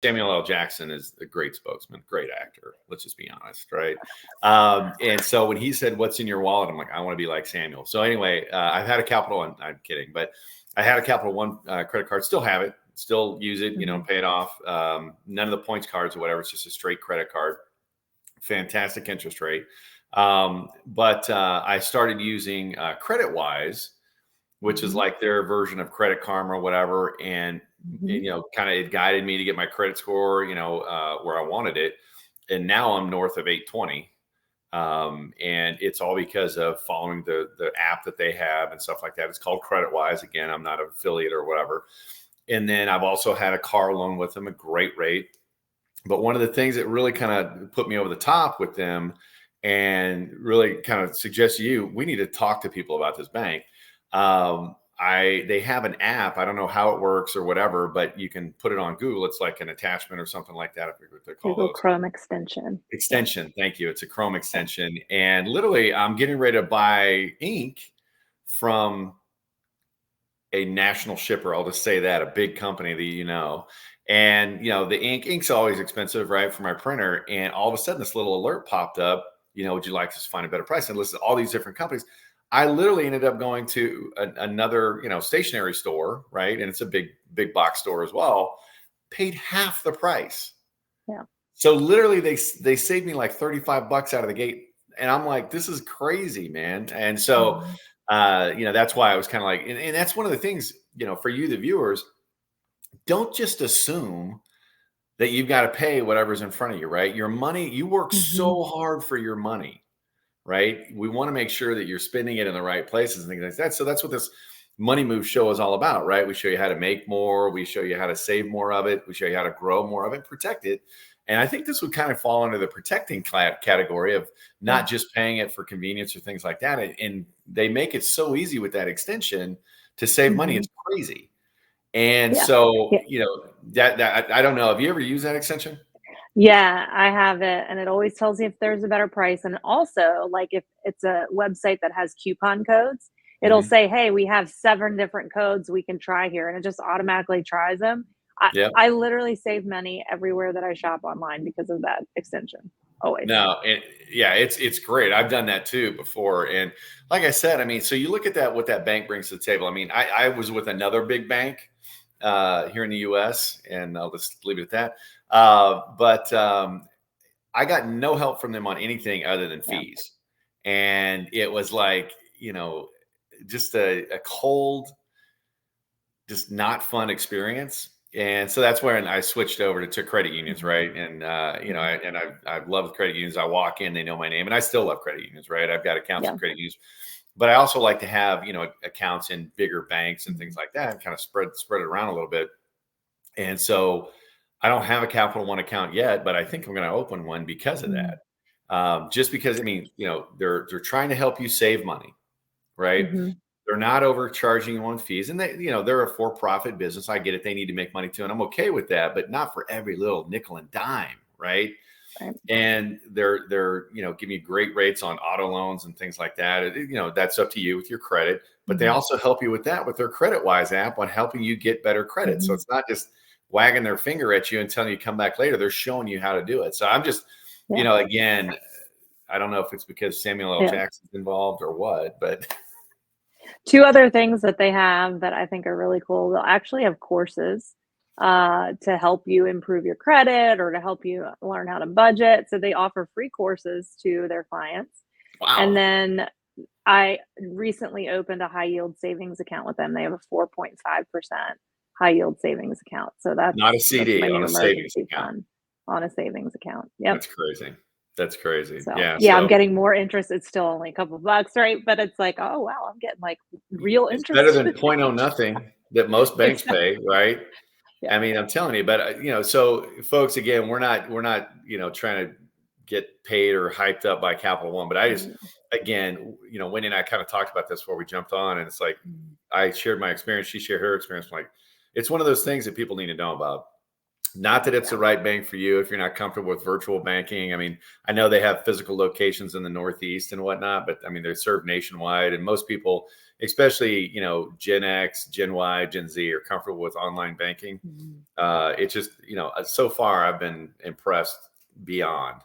Samuel L. Jackson is a great spokesman, great actor. Let's just be honest, right? And so when he said, "What's in your wallet?" I'm like, I want to be like Samuel. So anyway, I've had a Capital One. I'm kidding, but I had a Capital One credit card. Still have it. Still use it. Pay it off. None of the points cards or whatever. It's just a straight credit card. Fantastic interest rate. But I started using CreditWise, which is like their version of Credit Karma or whatever. And, kind of it guided me to get my credit score, where I wanted it. And now I'm north of 820. And it's all because of following the app that they have and stuff like that. It's called CreditWise. Again, I'm not an affiliate or whatever. And then I've also had a car loan with them, a great rate. But one of the things that really kind of put me over the top with them and really kind of suggest to you, we need to talk to people about this bank. They have an app. I don't know how it works or whatever, but you can put it on Google. It's like an attachment or something like that. I forget what they call Google those. Chrome extension. Thank you. It's a Chrome extension. And literally, I'm getting ready to buy ink from a national shipper. I'll just say that, a big company that And, the ink's always expensive, right, for my printer. And all of a sudden, this little alert popped up, would you like to find a better price? And listen to all these different companies. I literally ended up going to another, stationery store, right? And it's a big box store as well. Paid half the price. Yeah. So literally they saved me like $35 out of the gate. And I'm like, this is crazy, man. And so, that's why I was kind of like, and that's one of the things, for you, the viewers, don't just assume that you've got to pay whatever's in front of you, right? Your money, you work so hard for your money, right? We want to make sure that you're spending it in the right places and things like that. So that's what this Money Move show is all about, right? We show you how to make more. We show you how to save more of it. We show you how to grow more of it, protect it. And I think this would kind of fall under the protecting category of not just paying it for convenience or things like that. And they make it so easy with that extension to save money. It's crazy. And so, that I don't know. Have you ever used that extension? Yeah, I have it. And it always tells you if there's a better price. And also, like, if it's a website that has coupon codes, it'll say, hey, we have 7 different codes we can try here. And it just automatically tries them. I literally save money everywhere that I shop online because of that extension. Always. No, it's great. I've done that too before. And like I said, I mean, so you look at that, what that bank brings to the table. I mean, I was with another big bank here in the US, and I'll just leave it at that. But I got no help from them on anything other than fees. And it was like, just a cold, just not fun experience. And so that's where I switched over to credit unions, right? And I've loved credit unions. I walk in, they know my name, and I still love credit unions, right? I've got accounts in credit unions, but I also like to have accounts in bigger banks and things like that, and kind of spread it around a little bit. And so I don't have a Capital One account yet, but I think I'm going to open one because of that. Just because, I mean, they're trying to help you save money, right? They're not overcharging you on fees, and they're a for-profit business. I get it; they need to make money too, and I'm okay with that. But not for every little nickel and dime, right? And they're giving you great rates on auto loans and things like that. That's up to you with your credit, but they also help you with that with their CreditWise app on helping you get better credit. So it's not just wagging their finger at you and telling you to come back later. They're showing you how to do it. So I'm just, again, I don't know if it's because Samuel L. Jackson's involved or what, but. 2 other things that they have that I think are really cool. They'll actually have courses to help you improve your credit or to help you learn how to budget. So they offer free courses to their clients. Wow. And then I recently opened a high yield savings account with them. They have a 4.5% high yield savings account. So that's not a CD, on a savings account. On a savings account. Yep. That's crazy. That's crazy. So, so, I'm getting more interest. It's still only a couple of bucks, right? But it's like, oh wow, I'm getting like real interest. Better than 0.0 nothing that most banks pay, right? Yeah. I mean, I'm telling you, but so folks, again, we're not trying to get paid or hyped up by Capital One, but I just, again, Wendy and I kind of talked about this before we jumped on, and it's like I shared my experience, she shared her experience. Like, it's one of those things that people need to know about. Not that it's the right bank for you if you're not comfortable with virtual banking. I mean, I know they have physical locations in the Northeast and whatnot, but I mean, they serve nationwide, and most people, especially, Gen X, Gen Y, Gen Z, are comfortable with online banking. It's just, so far I've been impressed beyond.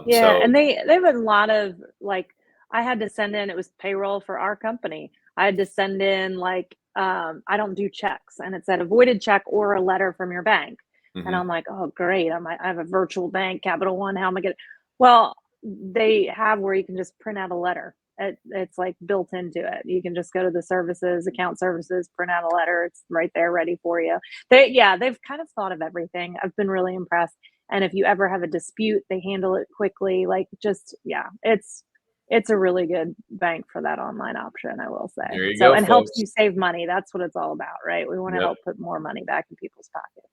Yeah, and they have a lot of, like, I had to send in, it was payroll for our company. I had to send in, like, I don't do checks, and it said avoided check or a letter from your bank. And I'm like, oh, great. I have a virtual bank, Capital One. How am I going to? Well, they have where you can just print out a letter. It's like built into it. You can just go to the services, account services, print out a letter. It's right there ready for you. They've kind of thought of everything. I've been really impressed. And if you ever have a dispute, they handle it quickly. Like, just, it's a really good bank for that online option, I will say. There you So, go, and helps folks. you save money. That's what it's all about, right? We want to Yep. help put more money back in people's pockets.